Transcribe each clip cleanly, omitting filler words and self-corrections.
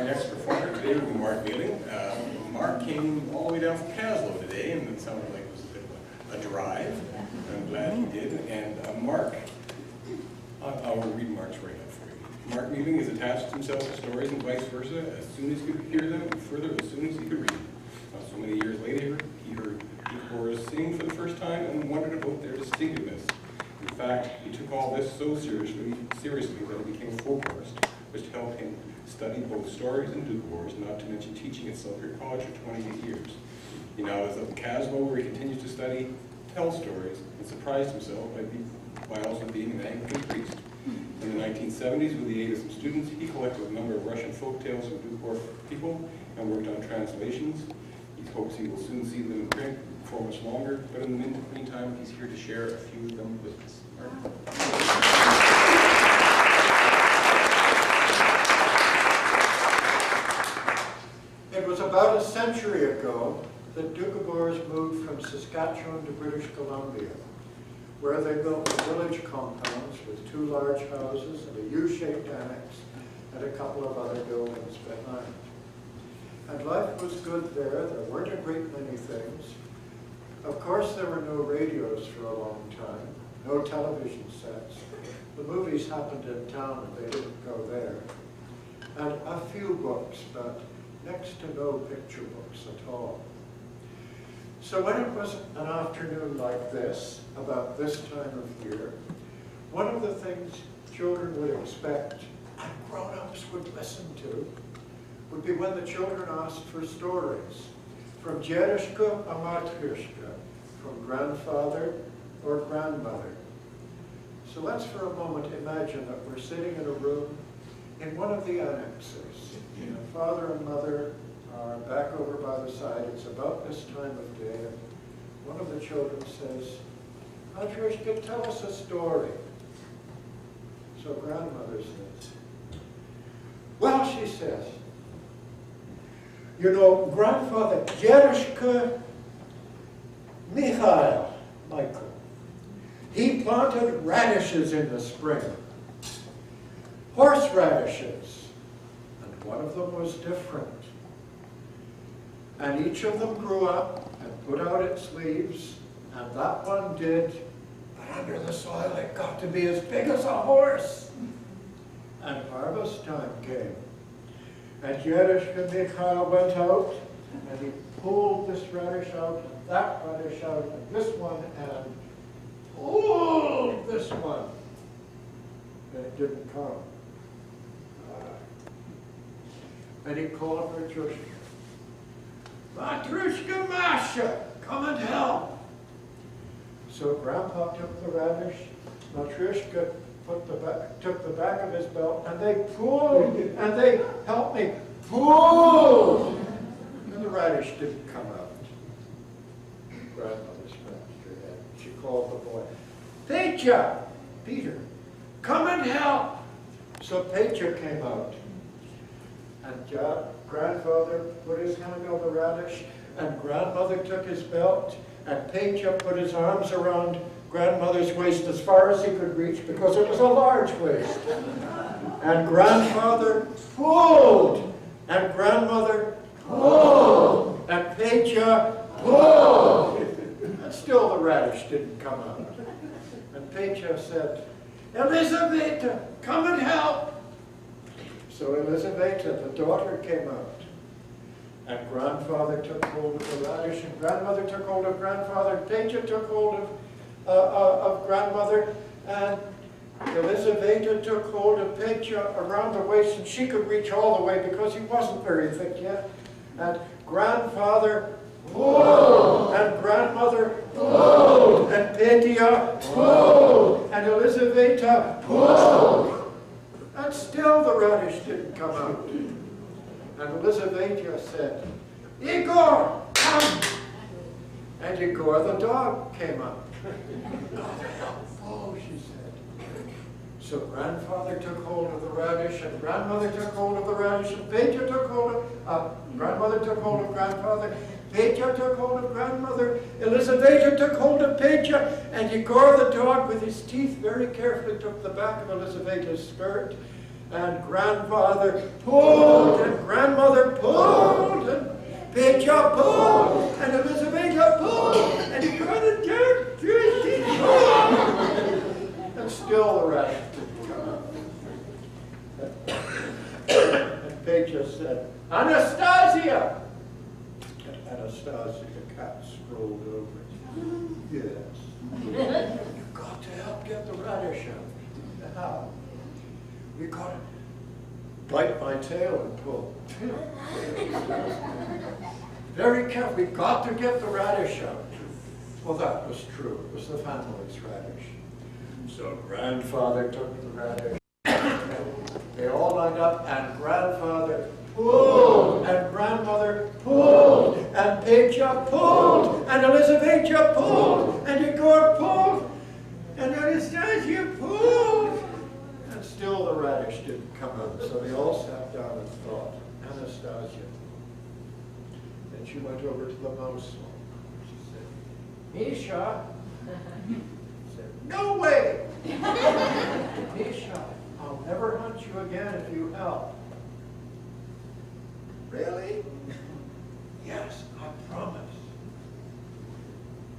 our next performer today will be Mark Mealing. Mark came all the way down from Caslow today, and it sounded like it was a bit of a drive. I'm glad he did. And Mark, I'll read Mark's write-up for you. Mark Mealing has attached himself to stories and vice versa as soon as he could hear them, and further as soon as he could read. So many years later, he heard Duke sing for the first time and wondered about their distinctiveness. In fact, he took all this so seriously that he became a folklorist, which helped him study both stories and Duke Wars, not to mention teaching at Selkirk College for 28 years. He now lives up in Caslow, where he continues to study, tell stories, and surprised himself by also being an Anglican priest. In the 1970s, with the aid of some students, he collected a number of Russian folk tales from Duke War people and worked on translations. He hopes he will soon see them in print for much longer, but in the meantime, he's here to share a few of them with us. It was about a century ago that Doukhobors moved from Saskatchewan to British Columbia, where they built village compounds with 2 large houses and a U-shaped annex and a couple of other buildings behind. And life was good there. There weren't a great many things. Of course, there were no radios for a long time, no television sets. The movies happened in town and they didn't go there. And a few books, but next to no picture books at all. So when it was an afternoon like this, about this time of year, one of the things children would expect and grown-ups would listen to would be when the children asked for stories, from Djedushka or Matrushka, from grandfather or grandmother. So let's for a moment imagine that we're sitting in a room in one of the annexes. Father and mother are back over by the side. It's about this time of day. And one of the children says, Matrushka, tell us a story. So grandmother says, well, she says, you know, grandfather Djedushka Michael, he planted radishes in the spring, horseradishes, and one of them was different. And each of them grew up and put out its leaves, and that one did, but under the soil it got to be as big as a horse. And harvest time came. And Djedushka Michael went out, and he pulled this radish out, and that radish out, and this one, and pulled this one. And it didn't come. And he called Matrushka. Matrushka Masha, come and help. So Grandpa took the radish, Matrushka took the back of his belt, and they pulled, and they helped me, pulled, and the radish didn't come out. Grandmother scratched her head. She called the boy, Peter, come and help. So Peter came out, and grandfather put his hand on the radish, and grandmother took his belt, and Peter put his arms around grandmother's waist as far as he could reach, because it was a large waist. And grandfather pulled, and grandmother pulled, and Peter pulled. And still the radish didn't come out. And Peter said, Elizaveta, come and help. So Elizaveta, the daughter, came out. And grandfather took hold of the radish, and grandmother took hold of grandfather, Peter took hold of grandmother, and Elizaveta took hold of Peter around the waist, and she could reach all the way because he wasn't very thick yet. And grandfather pulled, and grandmother pulled, and Peter pulled, and Elizaveta pulled. And still the radish didn't come out. And Elizaveta said, Igor, come! And Igor the dog came up. Oh, she said. So grandfather took hold of the radish, and grandmother took hold of the radish, and Peter took hold of, grandmother took hold of grandfather, Peter took hold of grandmother, Elizaveta took hold of Peter, and Igor the dog with his teeth very carefully took the back of Elizaveta's skirt, and grandfather pulled, and grandmother pulled, and Pecha pulled, and Elizabeth pulled, and he got a dirt, pulled, and still the radish didn't come. And Pecha said, Anastasia! And Anastasia, the cat, strolled over. Yes. You've got to help get the radish out. How? We got to bite my tail and pull. Very careful. We got to get the radish out. Well, that was true. It was the family's radish. So grandfather took the radish. They all lined up, and grandfather pulled, and grandmother pulled, and Pecha pulled, and Elizabeth pulled, and Igor pulled, and Anastasia pulled. And still the radish didn't come out. So they all sat down and thought, Anastasia. Then she went over to the mouse. She said, Misha. She said, no way. Misha, I'll never hunt you again if you help. Really? Yes, I promise.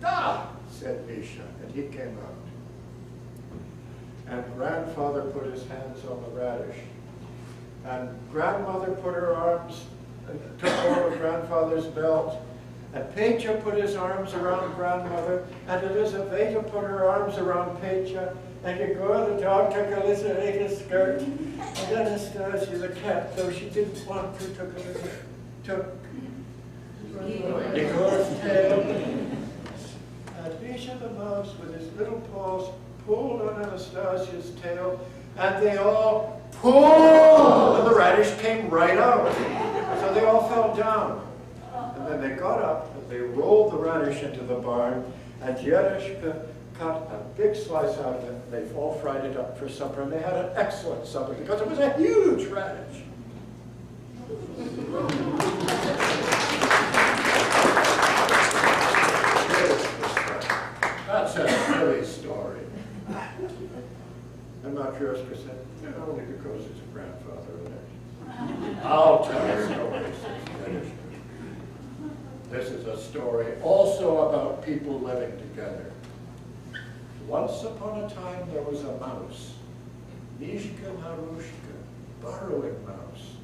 Ah, said Misha, and he came out. And grandfather put his hands on the radish. And grandmother put her arms, took hold of grandfather's belt. And Pecha put his arms around grandmother. And Elizaveta put her arms around Pecha. And Igor, the dog, took Elizaveta's skirt. And Anastasia, the cat, though she didn't want to, took Igor's tail. And Misha the mouse, with his little paws, pulled on Anastasia's tail, and they all pulled, and the radish came right out. So they all fell down. And then they got up, and they rolled the radish into the barn, and Yereshka cut a big slice out of it, and they all fried it up for supper, and they had an excellent supper, because it was a huge radish. That's a silly story. And Matryoshka said, only because his grandfather in it. I'll tell a story, says Yereshka. This is a story also about people living together. Once upon a time there was a mouse, Mishka Narushka, burrowing mouse.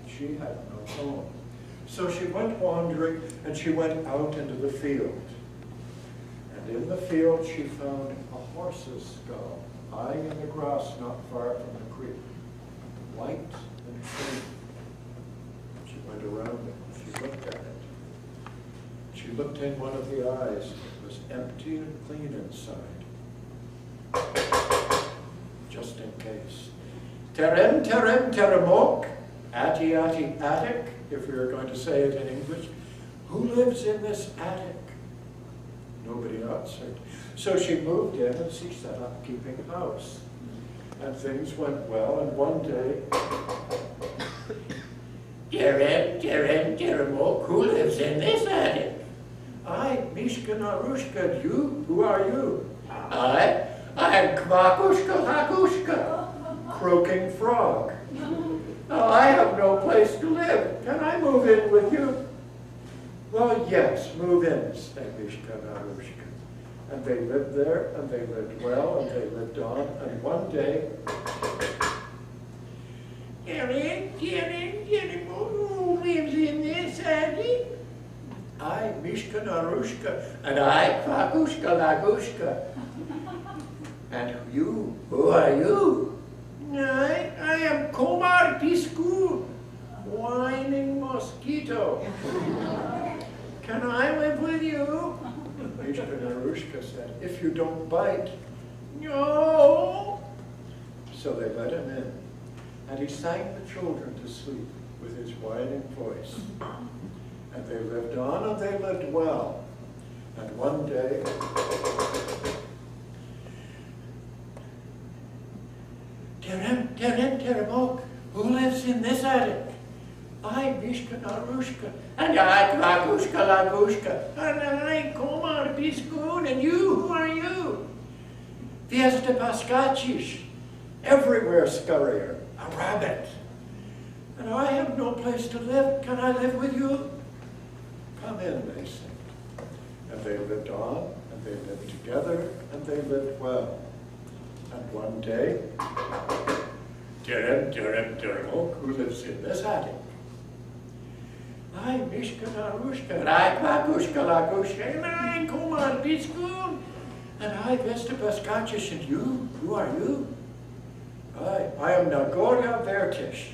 She had no home. So she went wandering, and she went out into the field. And in the field she found a horse's skull lying in the grass not far from the creek, white and clean. She went around it, she looked at it. She looked in one of the eyes. It was empty and clean inside. Just in case. Terem, terem, teremok, ati, ati, attic, if we were going to say it in English. Who lives in this attic? Nobody answered. So she moved in and she set up keeping house. And things went well, and one day, Terem, terem, teremok, who lives in this attic? I, Mishka Narushka, you? Who are you? I am Kvakushka Hakushka, croaking frog. Now, I have no place to live. Can I move in with you? Well, yes, move in, said Mishka Narushka. And they lived there, and they lived well, and they lived on, and one day, who lives in this attic? I, Mishka Narushka, and I, Kvakushka Lagushka. And you, who are you? I am Komar Pisku, whining mosquito. Can I live with you? Mishka Narushka said, if you don't bite. No. So they let him in, and he sang the children to sleep with his whining voice. And they lived on, and they lived well. And one day, Terem, terem, teremok, who lives in this attic? I, Mishka Narushka, and I, Kvakushka Lagushka, and I, Komar Piskun, and you, who are you? Fiesta Paskachish, everywhere scurrier. a rabbit. And I have no place to live. Can I live with you? Come in, they said. And they lived on, and they lived together, and they lived well. And one day, Derem, who lives in this attic? I, Mishka Narushka, and I, Babushka Lagushka, and I, Kumar Biskun, and I, Vesta Baskachish, and you? Who are you? I am Nagoria Vertish.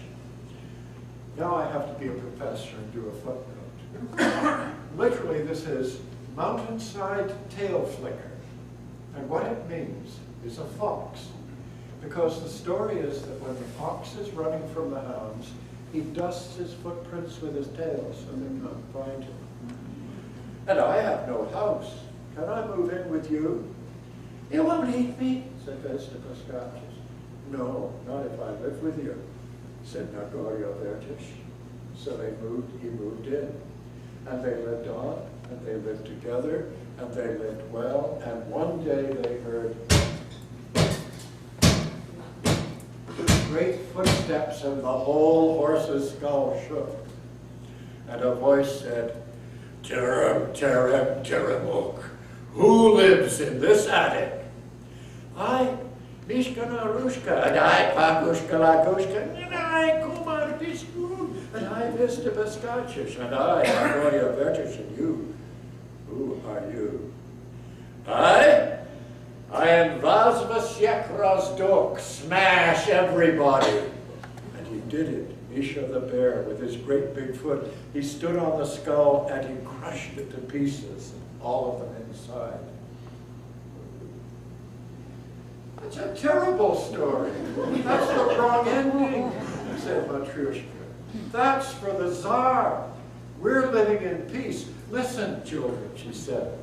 Now I have to be a professor and do a footnote. Literally, this is mountainside tail flicker. And what it means is a fox. Because the story is that when the fox is running from the hounds, he dusts his footprints with his tail so they can't find him. And I have no house. Can I move in with you? You won't eat me, said Vesta Pascachis. No, not if I live with you, said Nagoria Vertish. So he moved in. And they lived on, and they lived together, and they lived well, and one day they heard great footsteps, and the whole horse's skull shook. And a voice said, Terem, Terem, Teremuk, who lives in this attic? I, Mishka Narushka, and I, Pakushka Lakushka, and I, Kumar Biskun, and I, Vista Baskachish, and I, Nagoria Vertish, and you. Who are you? I am Vazvasyek Razdok, smash everybody. And he did it, Misha the bear, with his great big foot. He stood on the skull and he crushed it to pieces, all of them inside. That's a terrible story. That's the wrong ending, said Matryoshka. That's for the Tsar. We're living in peace. Listen, children, she said.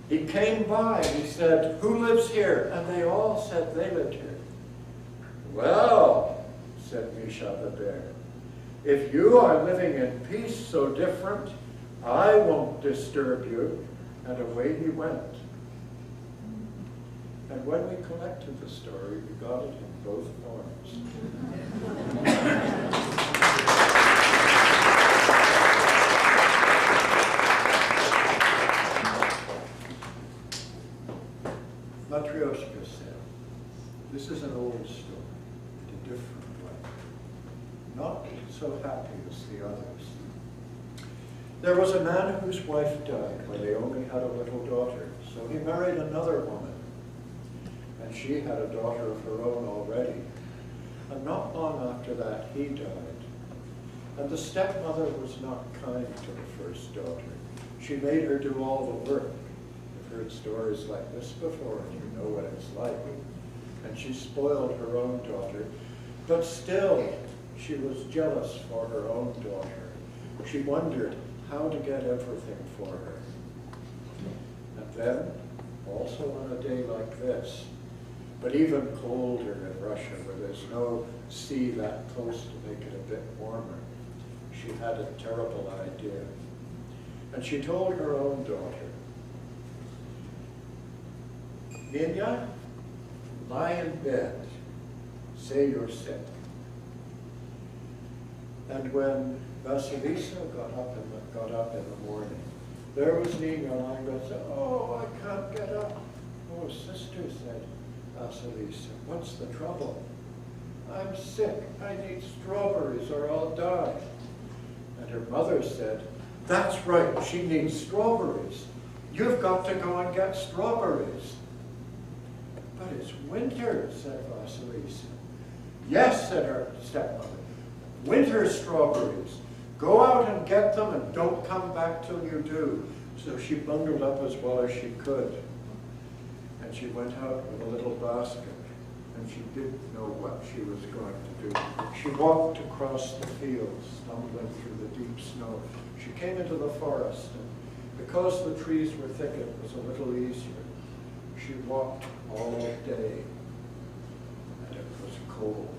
He came by and he said, who lives here? And they all said they lived here. Well, said Misha the bear, if you are living in peace so different, I won't disturb you. And away he went. And when we collected the story, we got it in both forms. Matryoshka said, this is an old story, in a different way. Not so happy as the others. There was a man whose wife died when they only had a little daughter, so he married another woman. And she had a daughter of her own already. And not long after that, he died. And the stepmother was not kind to the first daughter. She made her do all the work. You've heard stories like this before, and you know what it's like. And she spoiled her own daughter. But still, she was jealous for her own daughter. She wondered how to get everything for her. And then, also on a day like this, but even colder in Russia, where there's no sea that close to make it a bit warmer, she had a terrible idea. And she told her own daughter, Ninya, lie in bed, say you're sick. And when Vasilisa got up in the morning, there was Ninya lying there and said, oh, I can't get up. Oh, sister, said Vasilisa, what's the trouble? I'm sick. I need strawberries or I'll die. And her mother said, that's right, she needs strawberries. You've got to go and get strawberries. But it's winter, said Vasilisa. Yes, said her stepmother. Winter strawberries. Go out and get them and don't come back till you do. So she bundled up as well as she could. And she went out with a little basket. And she didn't know what she was going to do. She walked across the fields, stumbling through the deep snow. She came into the forest, and because the trees were thick, it was a little easier. She walked all day, and it was cold.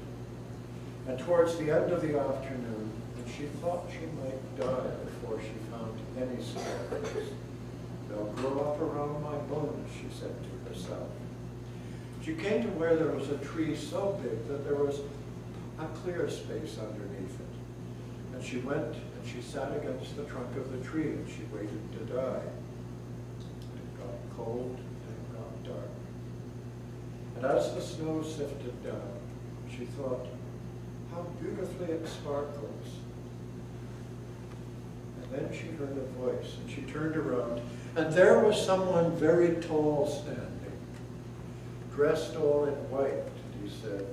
And towards the end of the afternoon, she thought she might die before she found any strawberries. They'll grow up around my bones, she said to herself. She came to where there was a tree so big that there was a clear space underneath it. And she went and she sat against the trunk of the tree and she waited to die. It got cold and it got dark. And as the snow sifted down, she thought, how beautifully it sparkles. And then she heard a voice and she turned around and there was someone very tall standing, dressed all in white. And he said,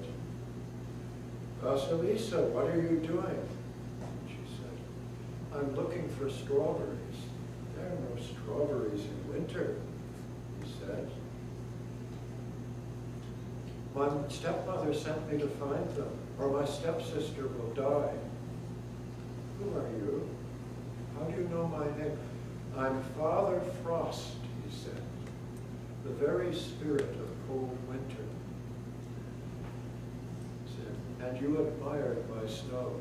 Vasilisa, what are you doing? And she said, I'm looking for strawberries. There are no strawberries in winter, he said. My stepmother sent me to find them, or my stepsister will die. Who are you? How do you know my name? I'm Father Frost, he said, the very spirit of cold winter. He said, and you admired my snow.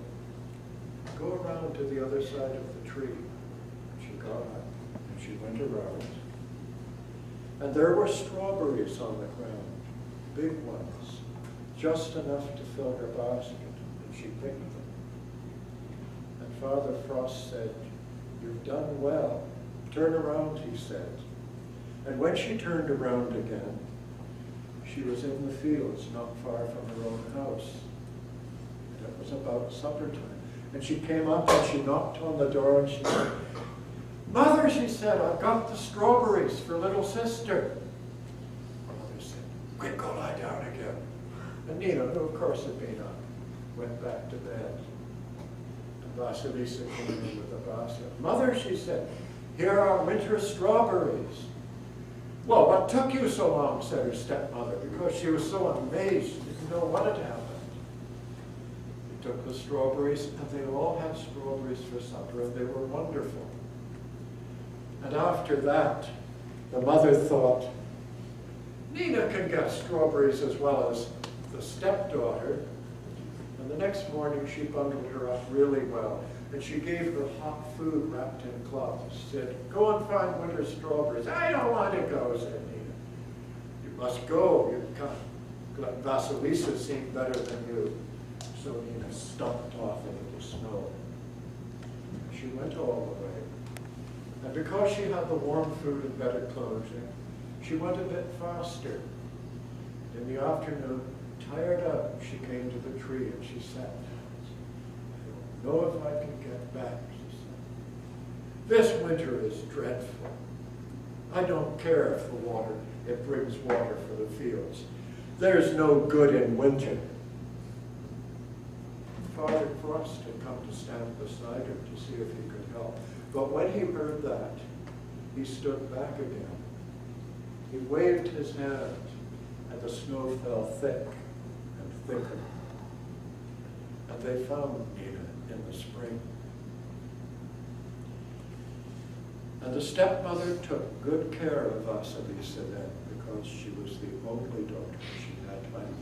Go around to the other side of the tree. She got up and she went around. And there were strawberries on the ground. Big ones, just enough to fill her basket, and she picked them. And Father Frost said, you've done well. Turn around, he said. And when she turned around again, she was in the fields not far from her own house. And it was about supper time. And she came up and she knocked on the door and she said, Mother, she said, I've got the strawberries for little sister. Quick, go lie down again. And Nina, who of course had been up, went back to bed. And Vasilisa came in with a basket. Mother, she said, here are winter strawberries. Well, what took you so long, said her stepmother, because she was so amazed, she didn't know what had happened. They took the strawberries, and they all had strawberries for supper, and they were wonderful. And after that, the mother thought, Nina can get strawberries as well as the stepdaughter. And the next morning she bundled her up really well. And she gave her hot food wrapped in cloth. She said, go and find winter strawberries. I don't want to go, said Nina. You must go. You can't. Vasilisa seemed better than you. So Nina stumped off into the snow. She went all the way. And because she had the warm food and better clothing, she went a bit faster. In the afternoon, tired out, she came to the tree and she sat down. I don't know if I can get back, she said. This winter is dreadful. I don't care if it brings water for the fields. There's no good in winter. Father Frost had come to stand beside her to see if he could help. But when he heard that, he stood back again. He waved his hand, and the snow fell thick and thicker. And they found Nina in the spring. And the stepmother took good care of Vasilisa then, because she was the only daughter she had left.